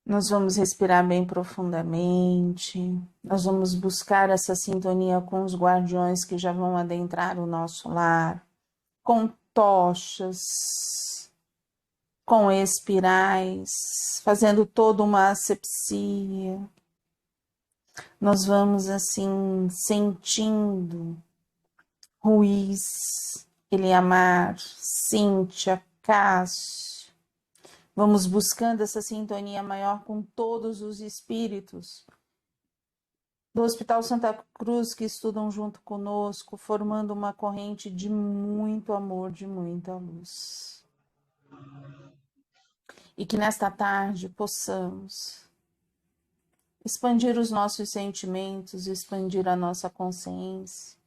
Nós vamos respirar bem profundamente. Nós vamos buscar essa sintonia com os guardiões que já vão adentrar o nosso lar, com tochas, com espirais, fazendo toda uma asepsia. Nós vamos assim sentindo Ruiz, Eliamar, Cíntia, Cássio. Vamos buscando essa sintonia maior com todos os espíritos do Hospital Santa Cruz que estudam junto conosco, formando uma corrente de muito amor, de muita luz. E que nesta tarde possamos expandir os nossos sentimentos, expandir a nossa consciência,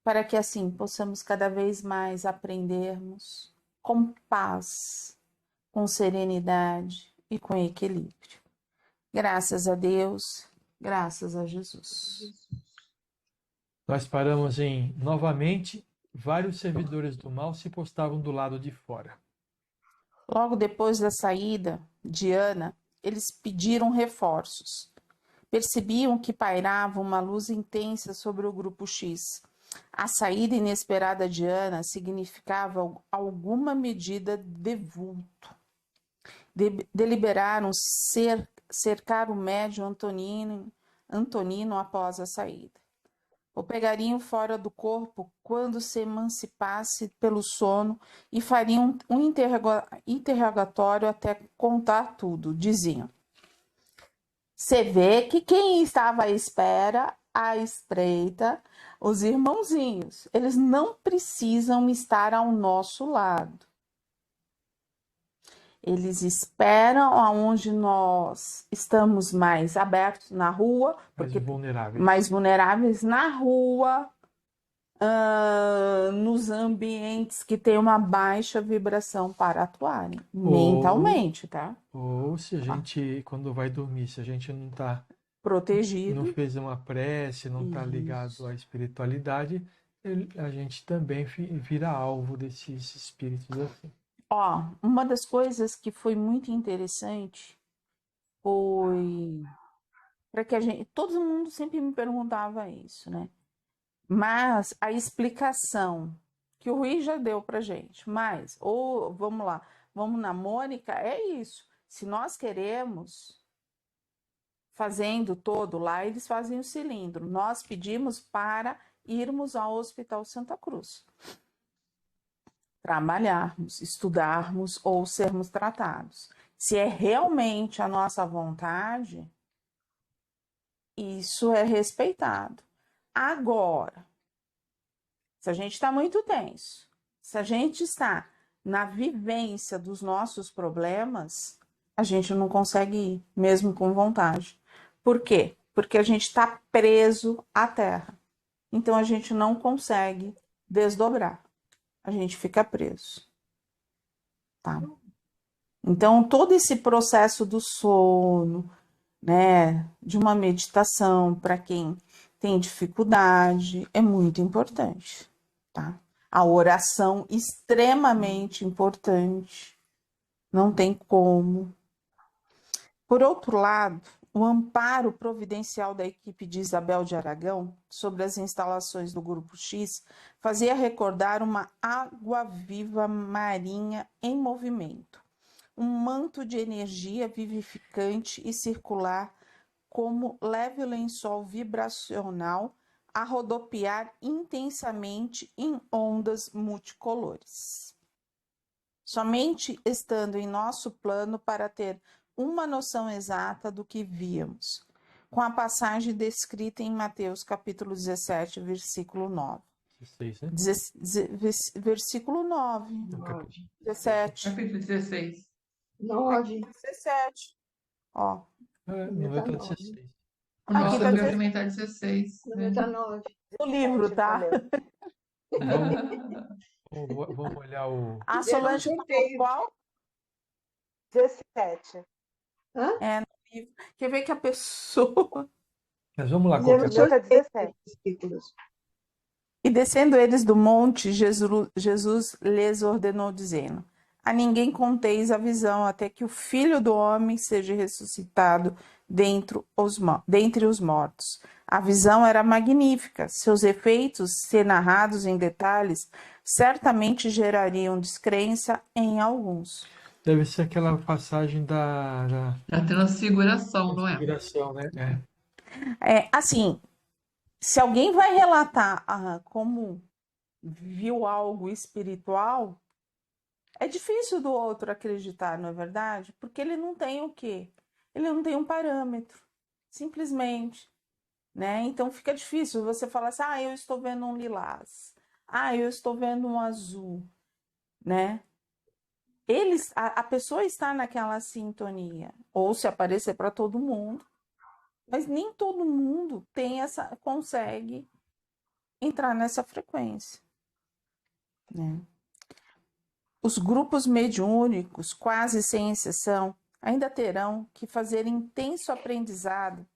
para que assim possamos cada vez mais aprendermos com paz, com serenidade e com equilíbrio. Graças a Deus, graças a Jesus. Nós paramos em, novamente, vários servidores do mal se postavam do lado de fora. Logo depois da saída de Ana, eles pediram reforços. Percebiam que pairava uma luz intensa sobre o grupo X. A saída inesperada de Ana significava alguma medida de vulto. Deliberaram cercar o médium Antonino após a saída. O pegariam fora do corpo quando se emancipasse pelo sono e fariam um interrogatório até contar tudo. Diziam: você vê que quem estava à espera, à espreita, os irmãozinhos, eles não precisam estar ao nosso lado. Eles esperam aonde nós estamos mais abertos na rua, porque mais vulneráveis na rua, nos ambientes que tem uma baixa vibração para atuarem, mentalmente, tá? Ou se a gente, quando vai dormir, se a gente não está protegido, não fez uma prece, não está ligado à espiritualidade, a gente também vira alvo desses espíritos assim. Uma das coisas que foi muito interessante foi para que a gente, todo mundo sempre me perguntava isso, né? Mas a explicação que o Rui já deu pra gente, mas, vamos lá, vamos na Mônica, é isso. Se nós queremos, fazendo todo lá, eles fazem o cilindro. Nós pedimos para irmos ao Hospital Santa Cruz. Trabalharmos, estudarmos ou sermos tratados. Se é realmente a nossa vontade, isso é respeitado. Agora, se a gente está muito tenso, se a gente está na vivência dos nossos problemas, a gente não consegue ir, mesmo com vontade. Por quê? Porque a gente está preso à terra. Então a gente não consegue desdobrar. A gente fica preso. Tá? Então todo esse processo do sono, né, de uma meditação para quem tem dificuldade, é muito importante, tá? A oração extremamente importante, não tem como. Por outro lado, o amparo providencial da equipe de Isabel de Aragão sobre as instalações do Grupo X fazia recordar uma água-viva marinha em movimento, um manto de energia vivificante e circular como leve lençol vibracional a rodopiar intensamente em ondas multicolores. Somente estando em nosso plano para ter uma noção exata do que víamos, com a passagem descrita em Mateus capítulo 17, versículo 9. 16, né? Versículo 9. 17. Capítulo 16. 9. 17. Ó. No meu tá 16. O nosso Aqui tá meu também tá 16. No meu tá 9. O livro, tá? Vamos olhar o... A Solange tá qual? 17. É, no livro. Quer ver que a pessoa... Mas vamos lá, No qualquer meu tá 17. E descendo eles do monte, Jesus lhes ordenou, dizendo: a ninguém conteis a visão, até que o Filho do Homem seja ressuscitado dentre os mortos. A visão era magnífica. Seus efeitos, se narrados em detalhes, certamente gerariam descrença em alguns. Deve ser aquela passagem da Da transfiguração, não é? configuração, né? Assim, se alguém vai relatar como viu algo espiritual, é difícil do outro acreditar, não é verdade? Porque ele não tem o quê? Ele não tem um parâmetro, simplesmente, né? Então fica difícil você falar assim, eu estou vendo um lilás, eu estou vendo um azul, né? A pessoa está naquela sintonia, ou se aparecer para todo mundo, mas nem todo mundo consegue entrar nessa frequência, né? Os grupos mediúnicos, quase sem exceção, ainda terão que fazer intenso aprendizado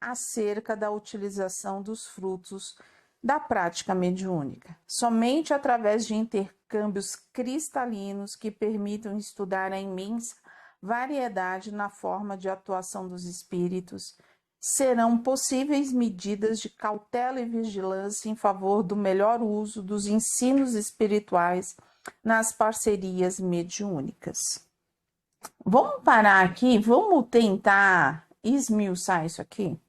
acerca da utilização dos frutos da prática mediúnica. Somente através de intercâmbios cristalinos que permitam estudar a imensa variedade na forma de atuação dos espíritos, serão possíveis medidas de cautela e vigilância em favor do melhor uso dos ensinos espirituais nas parcerias mediúnicas. Vamos parar aqui, vamos tentar esmiuçar isso aqui?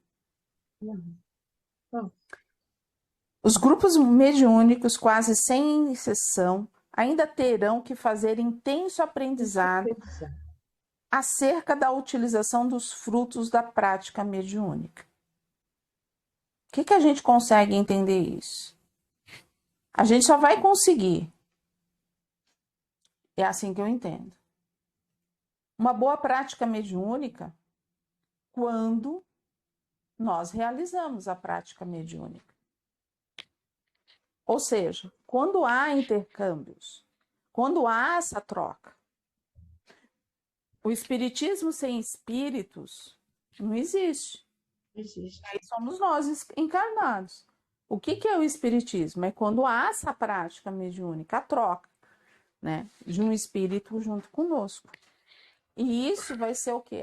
Os grupos mediúnicos, quase sem exceção, ainda terão que fazer intenso aprendizado acerca da utilização dos frutos da prática mediúnica. O que a gente consegue entender isso? A gente só vai conseguir. É assim que eu entendo. Uma boa prática mediúnica quando nós realizamos a prática mediúnica. Ou seja, quando há intercâmbios, quando há essa troca. O espiritismo sem espíritos não existe. Existe. Aí somos nós encarnados. O que é o espiritismo? É quando há essa prática mediúnica, a troca, né, de um espírito junto conosco. E isso vai ser o quê?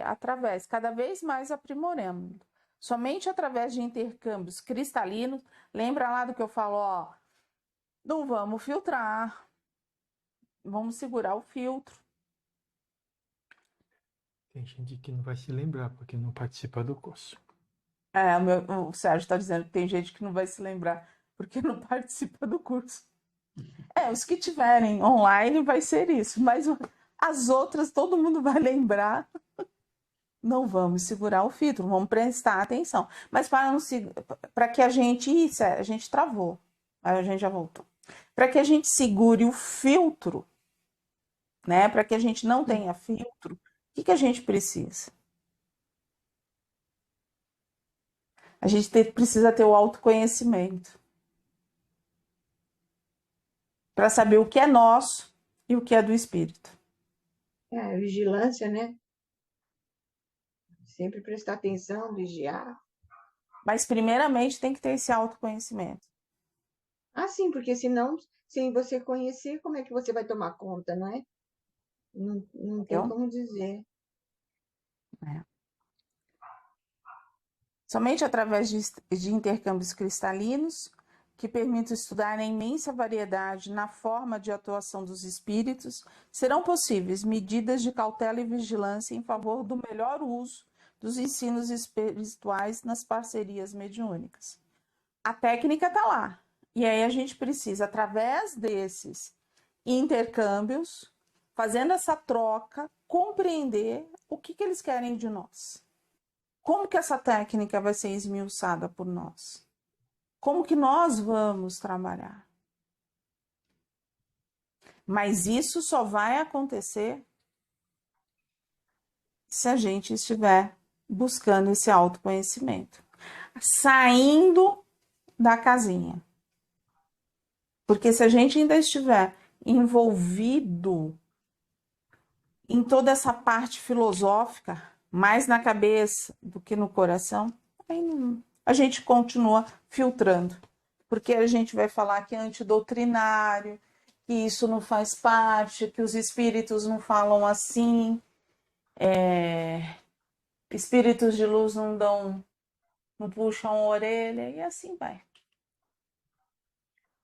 Cada vez mais aprimorando. Somente através de intercâmbios cristalinos. Lembra lá do que eu falo, não vamos filtrar, vamos segurar o filtro. Tem gente que não vai se lembrar porque não participa do curso. O Sérgio está dizendo que tem gente que não vai se lembrar porque não participa do curso. Os que tiverem online vai ser isso, mas as outras todo mundo vai lembrar. Não vamos segurar o filtro, vamos prestar atenção. Mas para que a gente travou, aí a gente já voltou. Para que a gente segure o filtro, né? Para que a gente não tenha filtro, o que a gente precisa? A gente precisa ter o autoconhecimento para saber o que é nosso e o que é do espírito. Vigilância, né? Sempre prestar atenção, vigiar. Mas primeiramente tem que ter esse autoconhecimento. Sim, porque senão, sem você conhecer, como é que você vai tomar conta, não é? Não tem como dizer. Somente através de intercâmbios cristalinos, que permitem estudar a imensa variedade na forma de atuação dos espíritos, serão possíveis medidas de cautela e vigilância em favor do melhor uso dos ensinos espirituais nas parcerias mediúnicas. A técnica está lá. E aí a gente precisa, através desses intercâmbios, fazendo essa troca, compreender o que eles querem de nós. Como que essa técnica vai ser esmiuçada por nós? Como que nós vamos trabalhar? Mas isso só vai acontecer se a gente estiver buscando esse autoconhecimento. Saindo da casinha. Porque se a gente ainda estiver envolvido em toda essa parte filosófica, mais na cabeça do que no coração, aí a gente continua filtrando. Porque a gente vai falar que é antidoutrinário, que isso não faz parte, que os espíritos não falam assim, espíritos de luz não puxam a orelha, e assim vai.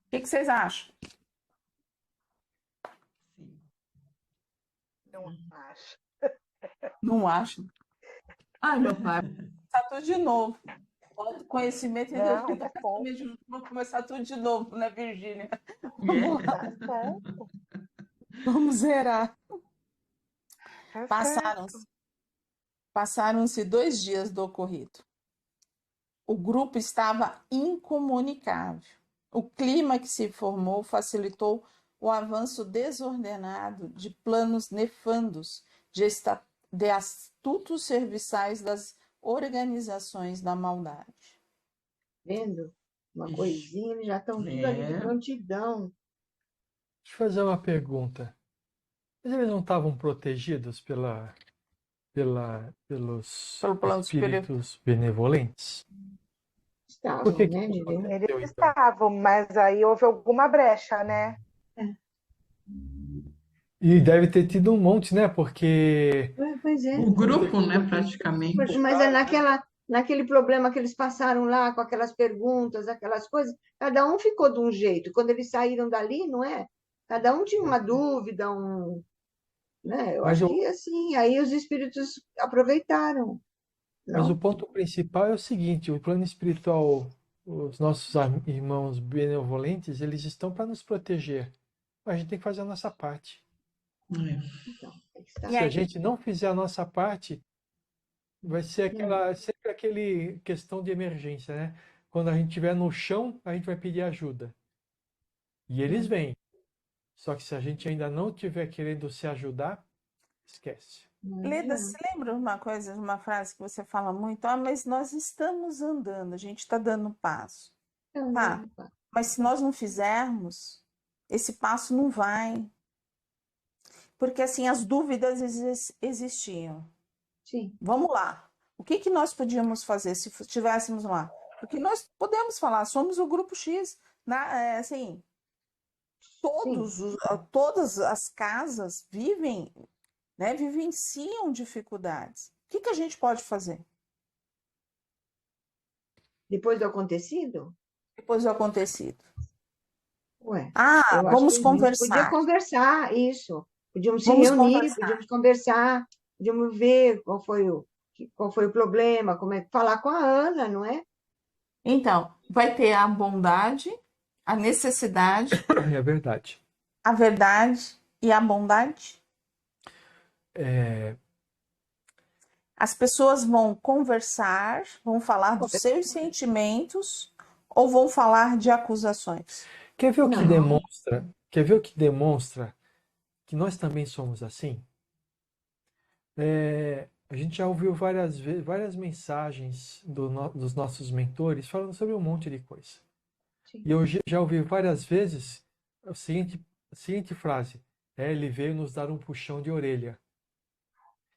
O que vocês acham? Não acho. Não acham? Ai, meu pai, começar tudo de novo. Conhecimento, entendeu? Não, tá bom. Vamos começar tudo de novo, né, Virgínia? É. Tá certo. Vamos zerar. Tá certo. Passaram-se 2 dias do ocorrido. O grupo estava incomunicável. O clima que se formou facilitou o avanço desordenado de planos nefandos de astutos serviçais das organizações da maldade. Vendo? Uma Ixi. coisinha, eles já estão tudo ali de É. prontidão. Deixa eu fazer uma pergunta. Mas eles não estavam protegidos pelos Pelo plano superior. espíritos benevolentes? Estavam, Por que né, isso Direu? aconteceu, Eles então? estavam, mas aí houve alguma brecha, né? E deve ter tido um monte, né? Porque Pois é. O grupo, né, praticamente. Mas é naquele problema que eles passaram lá, com aquelas perguntas, aquelas coisas, cada um ficou de um jeito. Quando eles saíram dali, não é? Cada um tinha uma dúvida, né? Eu Mas acho o- que assim, aí os espíritos aproveitaram. Mas o Não? ponto principal é o seguinte: o plano espiritual, os nossos irmãos benevolentes, eles estão para nos proteger. A gente tem que fazer a nossa parte. É. Então, é que está. E Se a aí? gente não fizer a nossa parte, vai ser sempre aquele questão de emergência, né? Quando a gente estiver no chão, a gente vai pedir ajuda. E eles vêm. Só que se a gente ainda não estiver querendo se ajudar, esquece. Leda, você lembra uma coisa, uma frase que você fala muito? Ah, mas nós estamos andando, a gente está dando passo. Tá, mas se nós não fizermos, esse passo não vai. Porque assim, as dúvidas existiam. Sim. Vamos lá. O que nós podíamos fazer se estivéssemos lá? Porque nós podemos falar, somos o grupo X. Assim, todas as casas vivem, né, vivenciam dificuldades. O que a gente pode fazer Depois do acontecido? depois do acontecido? Ué, Ah, eu acho vamos que a gente podia conversar. conversar, isso. Podíamos se Vamos reunir, conversar. podíamos conversar, podíamos ver qual foi o problema, como é que falar com a Ana, não é? Então, vai ter a bondade, a necessidade, É verdade. a verdade e a bondade. É, As pessoas vão conversar, vão falar dos seus sentimentos ou vão falar de acusações? quer ver o que Não. demonstra? Quer ver o que demonstra que nós também somos assim? A gente já ouviu várias mensagens dos nossos mentores falando sobre um monte de coisa. Sim. E eu já ouvi várias vezes a seguinte frase: ele veio nos dar um puxão de orelha.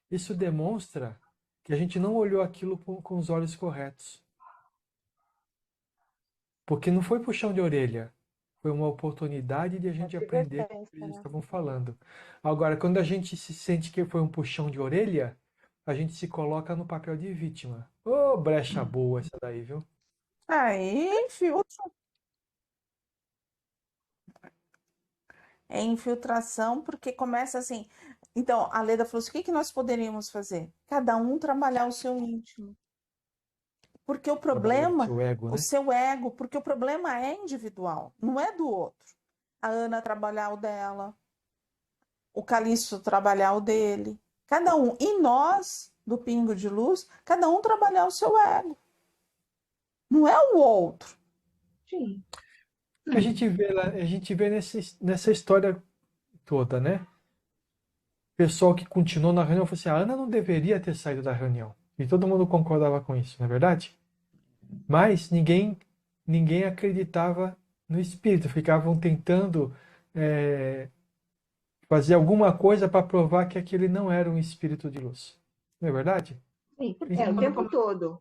Isso demonstra que a gente não olhou aquilo com os olhos corretos. Porque não foi puxão de orelha. Foi uma oportunidade de a gente aprender o que eles estavam falando. Agora, quando a gente se sente que foi um puxão de orelha, a gente se coloca no papel de vítima. Ô, brecha boa essa daí, viu? Aí, infiltra. É infiltração, porque começa assim. Então, a Leda falou assim: o que nós poderíamos fazer? Cada um trabalhar o seu íntimo. Porque o problema, Seu ego, né? o seu ego, porque o problema é individual, não é do outro. A Ana trabalhar o dela, o Calixto trabalhar o dele. Cada um. E nós, do Pingo de Luz, cada um trabalhar o seu ego. Não é o outro. Sim. A gente vê nessa história toda, né? O pessoal que continuou na reunião falou assim: a Ana não deveria ter saído da reunião. E todo mundo concordava com isso, não é verdade? Mas ninguém acreditava no espírito. Ficavam tentando fazer alguma coisa para provar que aquele não era um espírito de luz. Não é verdade? Sim. Então, O tempo todo.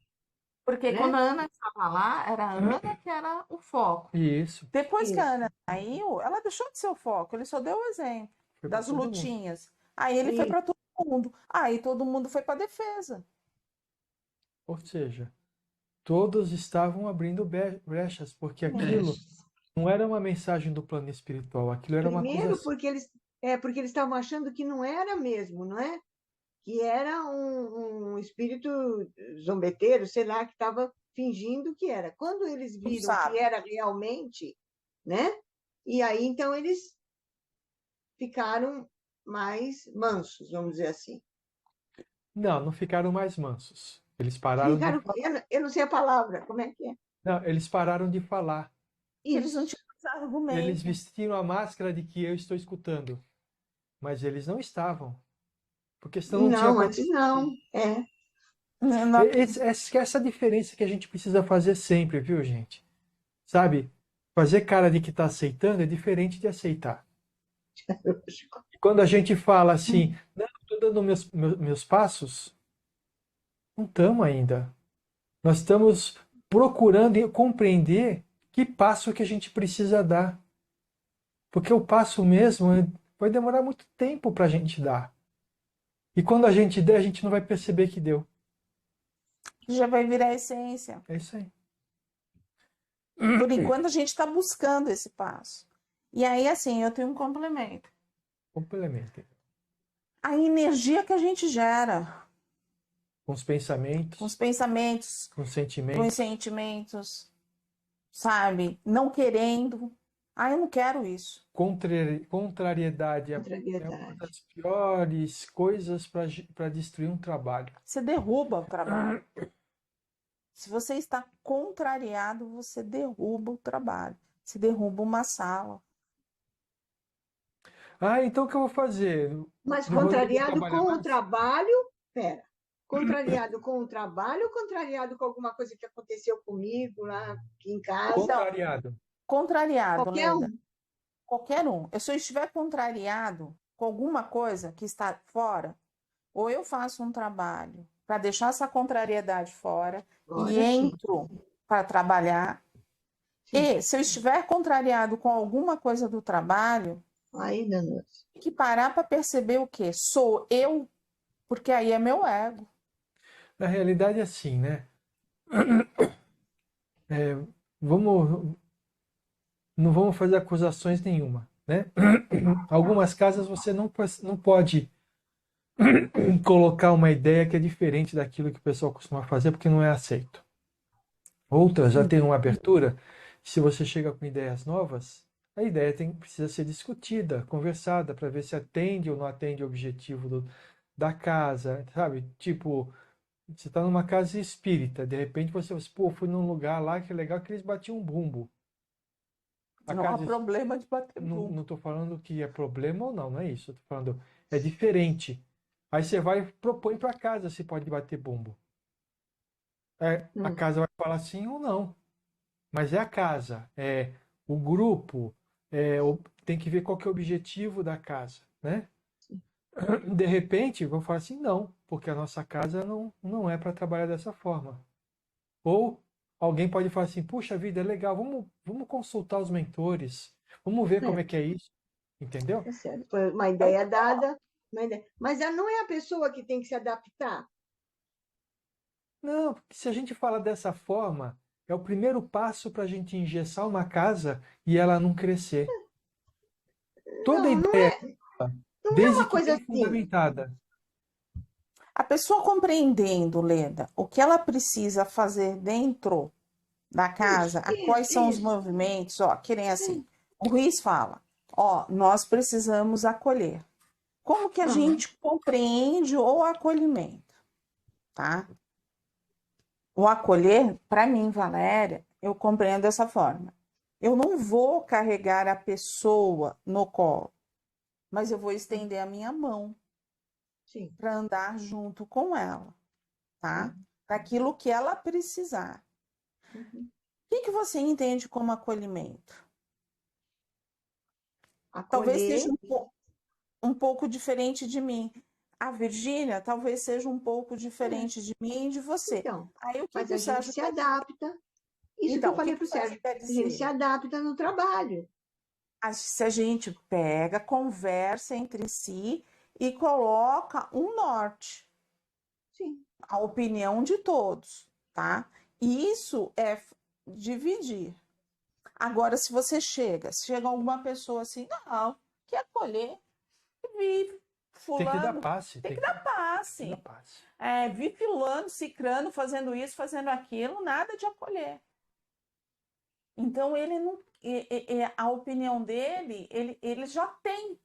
Porque né? quando a Ana estava lá, era a Ana que era o foco. Isso. Depois que a Isso. Ana saiu, ela deixou de ser o foco, ele só deu o exemplo Foi para das todo mundo. lutinhas. Aí ele foi Isso. para todo mundo. Aí todo mundo foi para defesa. Ou seja, todos estavam abrindo brechas, porque aquilo não era uma mensagem do plano espiritual, aquilo era uma Primeiro acusação. porque eles estavam achando que não era mesmo, não é? Que era um espírito zombeteiro, sei lá, que estava fingindo que era. Quando eles Tu viram que sabe. era realmente, né? E aí então eles ficaram mais mansos, vamos dizer assim. Não, não ficaram mais mansos. Eles pararam de Ficaram, falar. eu não sei a palavra, como é que é? Não, eles pararam de falar. Eles não Isso. tinham mais Eles argumento. vestiram a máscara de que eu estou escutando, mas eles não estavam, porque senão não tinha Não, antes acontecido. não. É. Não- Essa diferença que a gente precisa fazer sempre, viu, gente? Sabe? Fazer cara de que está aceitando é diferente de aceitar. Quando a gente fala assim, não, estou dando meus passos, não estamos ainda. Nós estamos procurando compreender que passo que a gente precisa dar. Porque o passo mesmo vai demorar muito tempo para a gente dar. E quando a gente der, a gente não vai perceber que deu. Já vai virar a essência. É isso aí. Por enquanto a gente está buscando esse passo. E aí, assim, eu tenho um complemento. Complementem. A energia que a gente gera Com os com os pensamentos, pensamentos, com os com os sentimentos. sentimentos, sabe? Não querendo. Ah, eu não quero isso. Contrariedade é uma Contrariedade. das piores coisas para destruir um trabalho. Você derruba o trabalho. Se você está contrariado, você derruba o trabalho. Você derruba uma sala. Ah, então o que eu vou fazer? Mas Não vou contrariado trabalhar com o mais? trabalho, pera. Contrariado com o trabalho ou contrariado com alguma coisa que aconteceu comigo lá aqui em casa? Então, Contrariado. contrariado, Qualquer Leda. um. Qualquer um. Se eu estiver contrariado com alguma coisa que está fora, ou eu faço um trabalho para deixar essa contrariedade fora e Agora sim. entro para trabalhar. Sim. E se eu estiver contrariado com alguma coisa do trabalho, Aí, danou-se. tem que parar para perceber o quê? Sou eu, porque aí é meu ego. Na realidade é assim, né? Vamos, não vamos fazer acusações nenhuma, né? Algumas casas você não pode colocar uma ideia que é diferente daquilo que o pessoal costuma fazer porque não é aceito. Outras já têm uma abertura. Se você chega com ideias novas, a ideia precisa ser discutida, conversada, para ver se atende ou não atende o objetivo da casa, sabe? Tipo, você está numa casa espírita, de repente você, pô, fui num lugar lá que é legal que eles batiam um bumbo. A Não há casa, problema de bater bumbo. não estou falando que é problema ou não, não é isso. Eu tô falando, é diferente. Aí você vai e propõe para casa se pode bater bumbo. A casa vai falar sim ou não. Mas é a casa, é o grupo, tem que ver qual que é o objetivo da casa, né? De repente, vão falar assim, não, porque a nossa casa não é para trabalhar dessa forma. Ou alguém pode falar assim, puxa vida, é legal, vamos consultar os mentores, vamos ver como é que é isso, entendeu? Tá certo. Foi uma ideia dada. Mas não é a pessoa que tem que se adaptar. Não, porque se a gente fala dessa forma, é o primeiro passo para a gente engessar uma casa e ela não crescer. Toda Não, ideia, não é desde uma que coisa bem assim. fundamentada, A pessoa compreendendo, Leda, o que ela precisa fazer dentro da casa, quais são os Isso. movimentos, ó, que nem assim. O Ruiz fala, ó, nós precisamos acolher. Como que a gente compreende o acolhimento, tá? O acolher, para mim, Valéria, eu compreendo dessa forma. Eu não vou carregar a pessoa no colo, mas eu vou estender a minha mão Sim. para andar junto com ela, tá? Daquilo que ela precisar. Uhum. O que você entende como acolhimento? Talvez Acolher. seja um pouco diferente de mim. A Virgínia talvez seja um pouco diferente de mim e de você. Então, Aí o que mas que a o gente Sérgio se quer dizer? adapta. Isso que Então, eu o que falei que para o o Sérgio Sérgio. quer A gente se dizer? adapta no trabalho. Se a gente pega, conversa entre si e coloca um norte, Sim. a opinião de todos, tá? Isso é dividir. Agora, se você chega alguma pessoa assim, não, quer acolher, vive, Tem que dar fulano, passe, tem que tem dar que dar passe. passe. Vi fulano, cicrano, fazendo isso, fazendo aquilo, nada de acolher. Então, ele não, a opinião dele, ele já tem.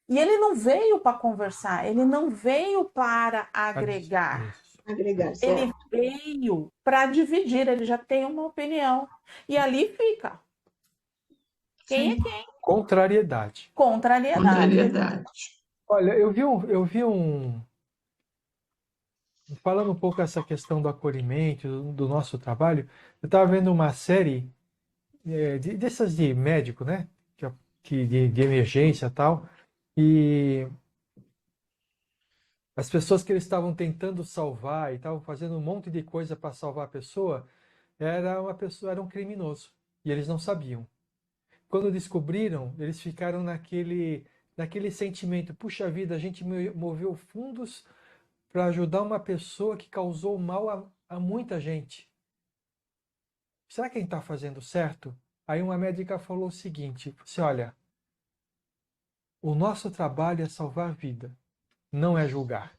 E ele não veio para conversar, ele não veio para agregar. Isso. Agregar, Ele certo? veio para dividir, ele já tem uma opinião. E ali fica. Quem é Sim. quem? Contrariedade. Contrariedade. Contrariedade. Olha, eu vi um. Falando um pouco essa questão do acolhimento, do nosso trabalho, eu estava vendo uma série dessas de médico, né? De emergência e tal. E as pessoas que eles estavam tentando salvar e estavam fazendo um monte de coisa para salvar a pessoa, era um criminoso. E eles não sabiam. Quando descobriram, eles ficaram naquele sentimento: puxa vida, a gente moveu fundos para ajudar uma pessoa que causou mal a muita gente. Será que a gente está fazendo certo? Aí uma médica falou o seguinte: você olha, o nosso trabalho é salvar vida, não é julgar.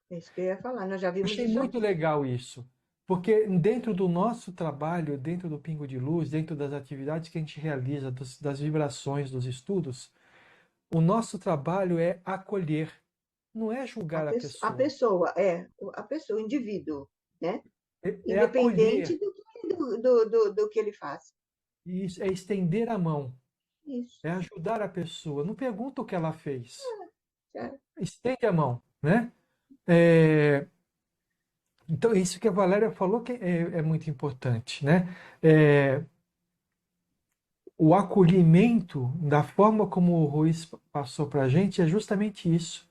É isso que eu ia falar. Nós já vimos Achei isso muito aqui. legal isso, porque dentro do nosso trabalho, dentro do Pingo de Luz, dentro das atividades que a gente realiza, das vibrações, dos estudos, o nosso trabalho é acolher, não é julgar a A pessoa, pessoa, a pessoa, o indivíduo, né? é Independente acolher, do que ele faz. isso, é estender a mão, Isso, é ajudar a pessoa. Não pergunta o que ela fez, certo? estende a mão, né? É, então, isso que a Valéria falou que é muito importante, né? É, o acolhimento, da forma como o Ruiz passou para a gente, é justamente isso.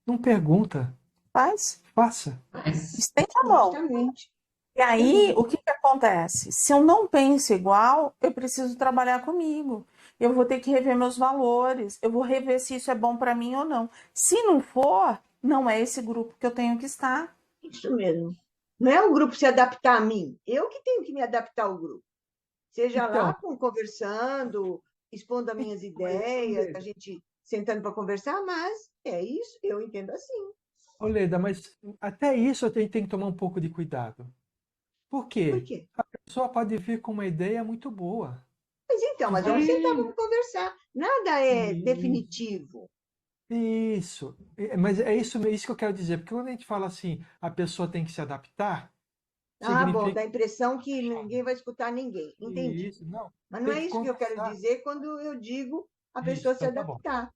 Não pergunta, Faz, faça. Mas, estende a mão. Justamente. E aí, o que que acontece? Se eu não penso igual, eu preciso trabalhar comigo. Eu vou ter que rever meus valores. Eu vou rever se isso é bom para mim ou não. Se não for, não é esse grupo que eu tenho que estar. Isso mesmo. Não é o grupo se adaptar a mim. Eu que tenho que me adaptar ao grupo. Seja Então, lá conversando, expondo as minhas ideias, a gente sentando para conversar, mas é isso, eu entendo assim. Oleda, mas até isso a gente tem que tomar um pouco de cuidado. Por Por quê? quê? A pessoa pode vir com uma ideia muito boa. Mas então, mas vamos sentar, Dizer, vamos conversar. Nada é isso, definitivo. isso. Mas é isso que eu quero dizer. Porque quando a gente fala assim, a pessoa tem que se adaptar, Ah, bom, significa dá a impressão que ninguém vai escutar ninguém. Entendi. isso, não. Mas não Tem é que isso que eu quero conversar. dizer quando eu digo a Isso, pessoa se então tá bom. adaptar.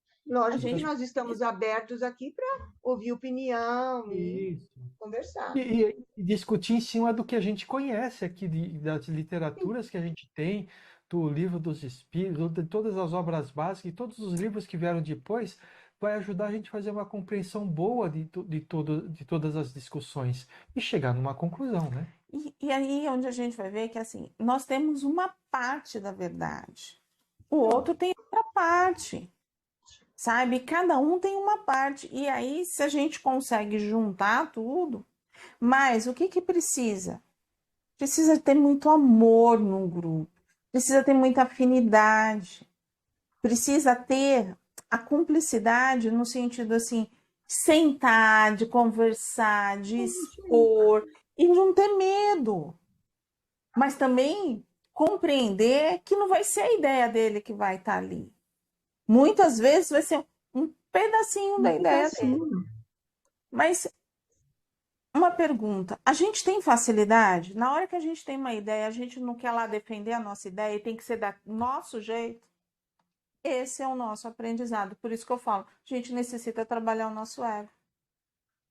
A Lógico que gente nós estamos abertos aqui para ouvir opinião e Isso. conversar. E discutir em cima do que a gente conhece aqui, das Sim, literaturas que a gente tem, do livro dos Espíritos, de todas as obras básicas, e todos os livros que vieram depois, vai ajudar a gente a fazer uma compreensão boa de todas as discussões e chegar numa conclusão, né? e aí é onde a gente vai ver que assim, nós temos uma parte da verdade. O outro tem outra parte. Sabe? Cada um tem uma parte. E aí, se a gente consegue juntar tudo, mas o que que precisa? Precisa ter muito amor no grupo, precisa ter muita afinidade, precisa ter a cumplicidade no sentido assim, sentar, de conversar, de isso aí. expor e não ter medo, mas também compreender que não vai ser a ideia dele que vai estar ali. Muitas vezes vai ser um pedacinho da Um ideia dele. pedacinho. Mas uma pergunta: a gente tem facilidade? Na hora que a gente tem uma ideia, a gente não quer lá defender a nossa ideia e tem que ser do nosso jeito? Esse é o nosso aprendizado. Por isso que eu falo: a gente necessita trabalhar o nosso ego.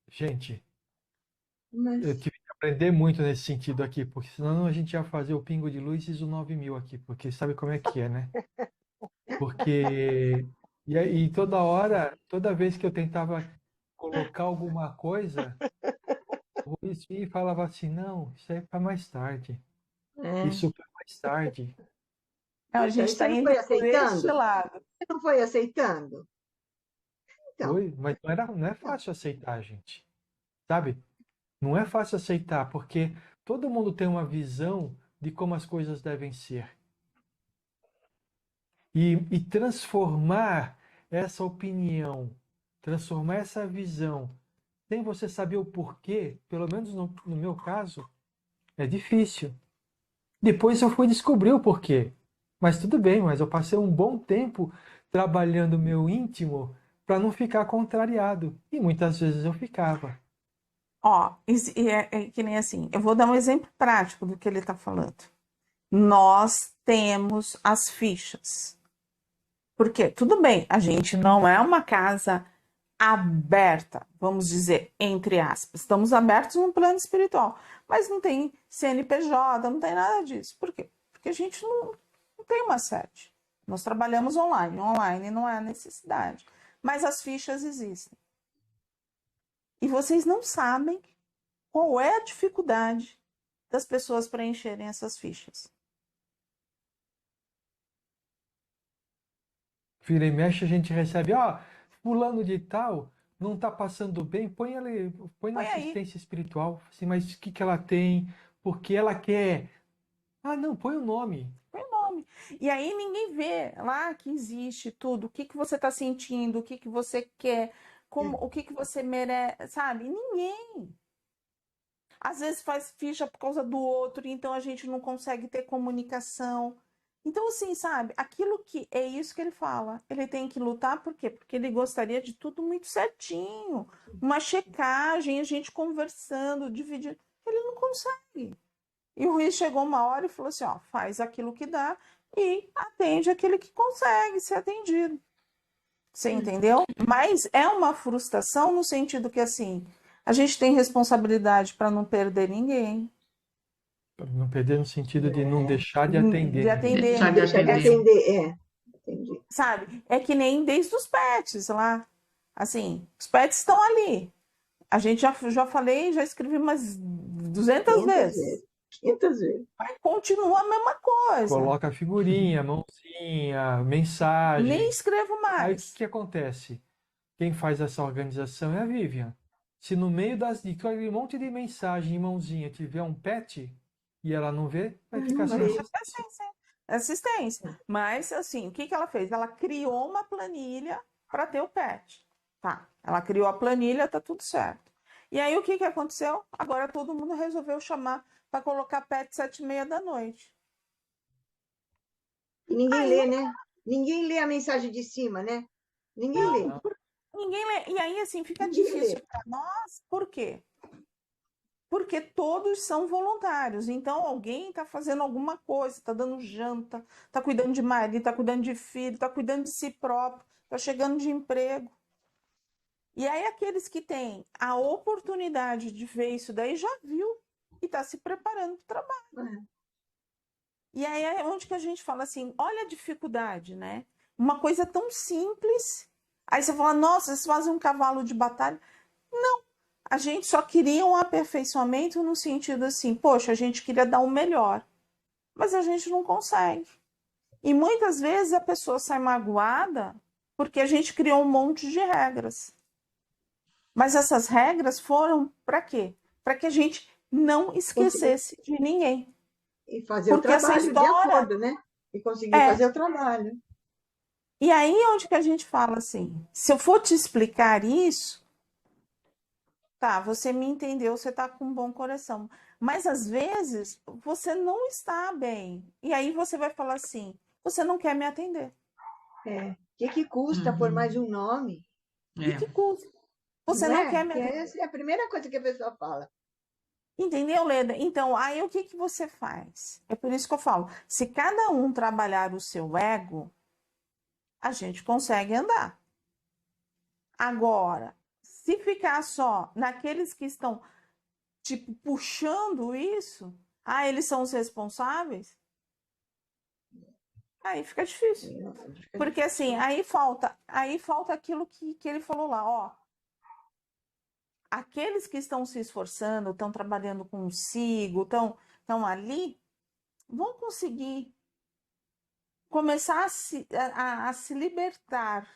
Gente, eu Mas, tive que aprender muito nesse sentido aqui, porque senão a gente ia fazer o Pingo de Luz ISO 9000 aqui, porque sabe como é que é, né? Porque toda hora, toda vez que eu tentava colocar alguma coisa, o Ruiz vinha e falava assim, não, isso aí é para mais tarde. É. Isso para mais tarde. Não, a Puxa, gente aí está você não indo foi por este aceitando? lado. Você não foi aceitando? Então, Oi, mas não é fácil aceitar, gente. Sabe? Não é fácil aceitar, porque todo mundo tem uma visão de como as coisas devem ser. E transformar essa opinião, transformar essa visão, sem você saber o porquê, pelo menos no meu caso, é difícil. Depois eu fui descobrir o porquê. Mas tudo bem, mas eu passei um bom tempo trabalhando o meu íntimo para não ficar contrariado. E muitas vezes eu ficava. Ó, é que nem assim, eu vou dar um exemplo prático do que ele está falando. Nós temos as fichas. Porque, tudo bem, a gente não é uma casa aberta, vamos dizer, entre aspas. Estamos abertos no plano espiritual, mas não tem CNPJ, não tem nada disso. Por quê? Porque a gente não tem uma sede. Nós trabalhamos online. Online não é necessidade. Mas as fichas existem. E vocês não sabem qual é a dificuldade das pessoas preencherem essas fichas. Vira e mexe, a gente recebe, fulano de tal não está passando bem, põe na Põe aí, assistência espiritual. Assim, mas o que que ela tem? Por que ela quer? Ah, não, põe o nome. põe o nome. E aí ninguém vê lá que existe tudo. O que que você está sentindo, o que que você quer, como, o que que você merece, sabe? Ninguém. Às vezes faz ficha por causa do outro, então a gente não consegue ter comunicação. Então, assim, sabe, aquilo que é isso que ele fala. Ele tem que lutar, por quê? Porque ele gostaria de tudo muito certinho, uma checagem, a gente conversando, dividindo. Ele não consegue. E o Ruiz chegou uma hora e falou assim: ó, faz aquilo que dá e atende aquele que consegue ser atendido. Você entendeu? Mas é uma frustração no sentido que, assim, a gente tem responsabilidade para não perder ninguém, Não perder no sentido de não deixar de de atender ninguém. atender, Deixar de deixar de atender. atender. Entendi. sabe? É que nem desde os pets lá. Assim, os pets estão ali. A gente já falei, já escrevi umas 200 500 vezes. vezes. 500 vezes. Mas continua a mesma coisa. Coloca a figurinha, mãozinha, Nem mensagem. escrevo Aí o que mais. que acontece? Quem faz essa organização é a Vivian. Se no meio de aquele monte de mensagem e mãozinha tiver um pet e ela não vê, vai ficar Não sem vê. assistência. Assistência. Mas, assim, o que que ela fez? Ela criou uma planilha para ter o pet. Tá. Ela criou a planilha, tá tudo certo. E aí, o que que aconteceu? Agora todo mundo resolveu chamar para colocar pet 7h30 da noite. E ninguém Aí, lê, né? Ninguém lê a mensagem de cima, né? Ninguém lê. ninguém lê. E aí, assim, fica Ninguém difícil lê. para nós. Por quê? Porque todos são voluntários. Então, alguém está fazendo alguma coisa, está dando janta, está cuidando de marido, está cuidando de filho, está cuidando de si próprio, está chegando de emprego. E aí, aqueles que têm a oportunidade de ver isso daí já viu e está se preparando para o trabalho. É. E aí é onde que a gente fala assim: olha a dificuldade, né? Uma coisa tão simples. Aí você fala: nossa, eles fazem um cavalo de batalha. Não, a gente só queria um aperfeiçoamento no sentido assim: poxa, a gente queria dar o melhor, mas a gente não consegue. E muitas vezes a pessoa sai magoada porque a gente criou um monte de regras. Mas essas regras foram para quê? Para que a gente não esquecesse de ninguém. E fazer o Porque essa trabalho de história acordo, né? E conseguir é. fazer o trabalho. E aí onde que a gente fala assim: se eu for te explicar isso, tá, você me entendeu, você tá com um bom coração. Mas às vezes você não está bem. E aí você vai falar assim: você não quer me atender. É. O que custa por mais um nome? E que custa? Você Não não é? quer me Que atender. essa é a primeira coisa que a pessoa fala. Entendeu, Leda? Então, aí o que que você faz? É por isso que eu falo: se cada um trabalhar o seu ego, a gente consegue andar. Agora, se ficar só naqueles que estão, tipo, puxando isso, eles são os responsáveis, aí fica difícil. Porque assim, aí falta aquilo que ele falou lá, ó. aqueles que estão se esforçando, estão trabalhando consigo, estão ali, vão conseguir começar a se libertar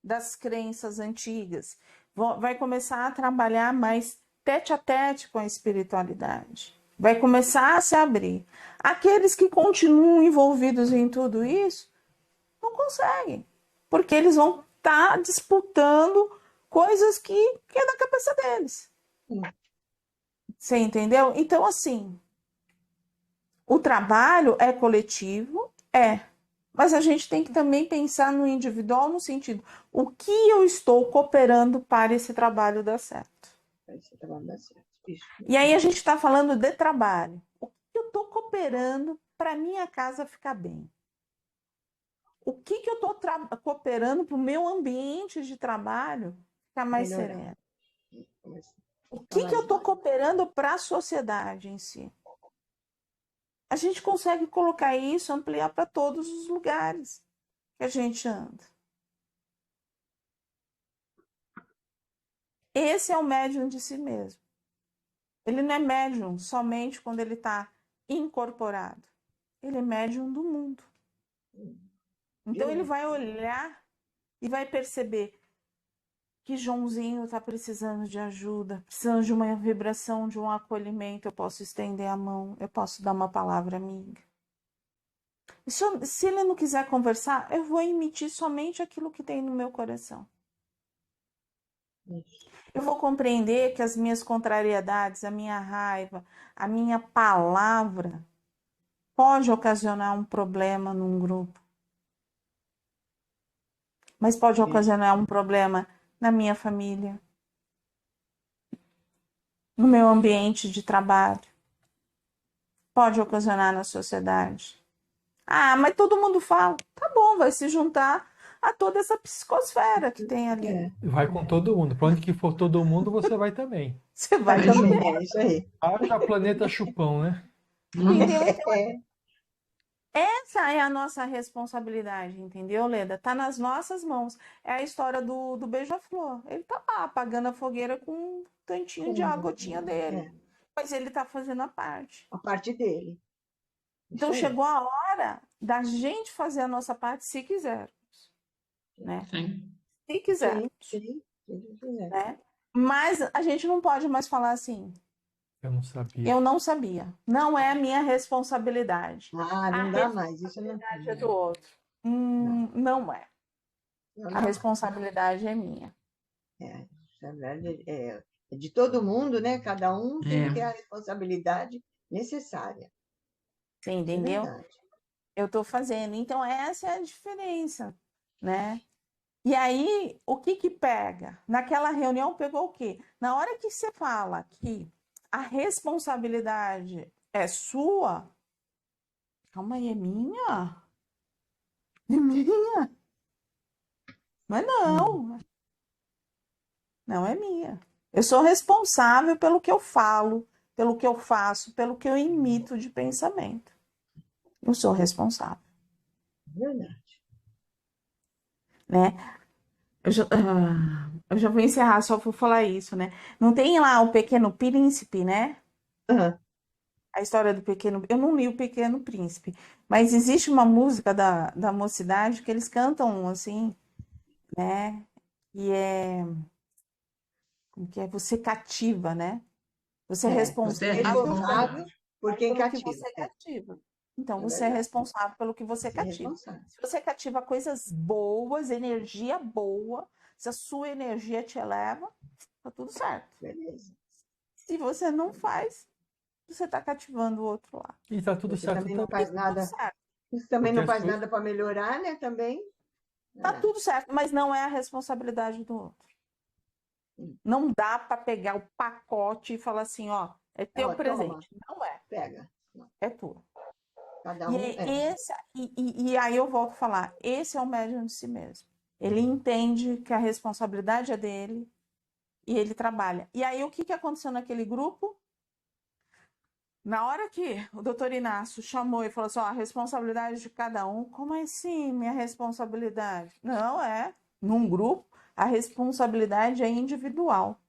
das crenças antigas. Vai começar a trabalhar mais tete a tete com a espiritualidade. Vai começar a se abrir. Aqueles que continuam envolvidos em tudo isso, não conseguem. Porque eles vão estar disputando coisas que é da cabeça deles. Você entendeu? Então, assim, o trabalho é coletivo, mas a gente tem que também pensar no individual, no sentido, o que eu estou cooperando para esse trabalho dar certo? Esse trabalho dá certo. Isso. E aí a gente está falando de trabalho. O que eu estou cooperando para minha casa ficar bem? O que eu estou cooperando para o meu ambiente de trabalho ficar mais Melhorar. sereno? O que eu estou cooperando para a sociedade em si? A gente consegue colocar isso, ampliar para todos os lugares que a gente anda. Esse é o médium de si mesmo. Ele não é médium somente quando ele está incorporado. Ele é médium do mundo. Então ele vai olhar e vai perceber que Joãozinho está precisando de ajuda, precisando de uma vibração, de um acolhimento. Eu posso estender a mão, eu posso dar uma palavra amiga. E se ele não quiser conversar, eu vou emitir somente aquilo que tem no meu coração. Eu vou compreender que as minhas contrariedades, a minha raiva, a minha palavra pode ocasionar um problema num grupo. Mas pode ocasionar um problema na minha família, no meu ambiente de trabalho. Pode ocasionar na sociedade. Ah, mas todo mundo fala. Tá bom, vai se juntar a toda essa psicosfera que tem ali. Vai com todo mundo. Para onde que for todo mundo, você vai também. Você vai também. É isso aí. Haja planeta chupão, né? Entendeu? Essa é a nossa responsabilidade, entendeu, Leda? Tá nas nossas mãos. É a história do beija-flor. Ele tá lá apagando a fogueira com um tantinho de água, gotinha dele. Mas ele tá fazendo a parte. A parte dele. Então chegou a hora da gente fazer a nossa parte se quisermos, né? Sim. Se quisermos, Sim. né? Mas a gente não pode mais falar assim. Eu não sabia. Eu não sabia. Não é a minha responsabilidade. Ah, não dá mais. Isso não é do outro. Não é. A responsabilidade é minha. Na verdade, é de todo mundo, né? Cada um tem que ter a responsabilidade necessária. Você entendeu? Eu estou fazendo. Então, essa é a diferença, né? E aí, o que pega? Naquela reunião, pegou o quê? Na hora que você fala que a responsabilidade é sua, calma aí, é minha? É minha? Não é não. Não é minha. Eu sou responsável pelo que eu falo, pelo que eu faço, pelo que eu emito de pensamento. Eu sou responsável. Verdade. Né? Eu já vou encerrar, só vou falar isso, né? Não tem lá o Pequeno Príncipe, né? A história do Pequeno... Eu não li o Pequeno Príncipe, mas existe uma música da Mocidade que eles cantam, assim, né? E como que é? Você cativa, né? Você é responsável por quem pelo que cativa. você cativa. Então, você é responsável pelo que você cativa. Se você cativa coisas boas, energia boa, se a sua energia te eleva, tá tudo certo. Beleza. Se você não faz, você está cativando o outro lado. E tá tudo certo. Também não faz nada. Isso também não faz nada para melhorar, né? Também. Tá tudo certo, mas não é a responsabilidade do outro. Não dá para pegar o pacote e falar assim, ó, é teu presente. Toma. Não é. Pega. É tua. Cada um e aí eu volto a falar, esse é o médium de si mesmo. Ele entende que a responsabilidade é dele e ele trabalha. E aí o que aconteceu naquele grupo? Na hora que o doutor Inácio chamou e falou assim, ó, a responsabilidade de cada um, como assim minha responsabilidade? Não, num grupo, a responsabilidade é individual.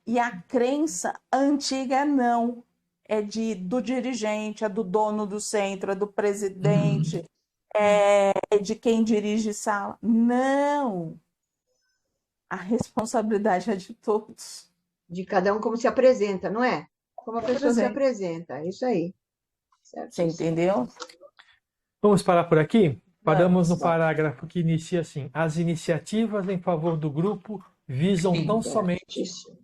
E a crença antiga não. É do dirigente, é do dono do centro, é do presidente, é de quem dirige sala. Não! A responsabilidade é de todos. De cada um como se apresenta, não é? Como a Por pessoa se exemplo, apresenta, é isso aí. você Certíssimo. entendeu? Vamos parar por aqui? Paramos no Vamos. parágrafo que inicia assim: as iniciativas em favor do grupo visam Sim. tão somente Certíssimo.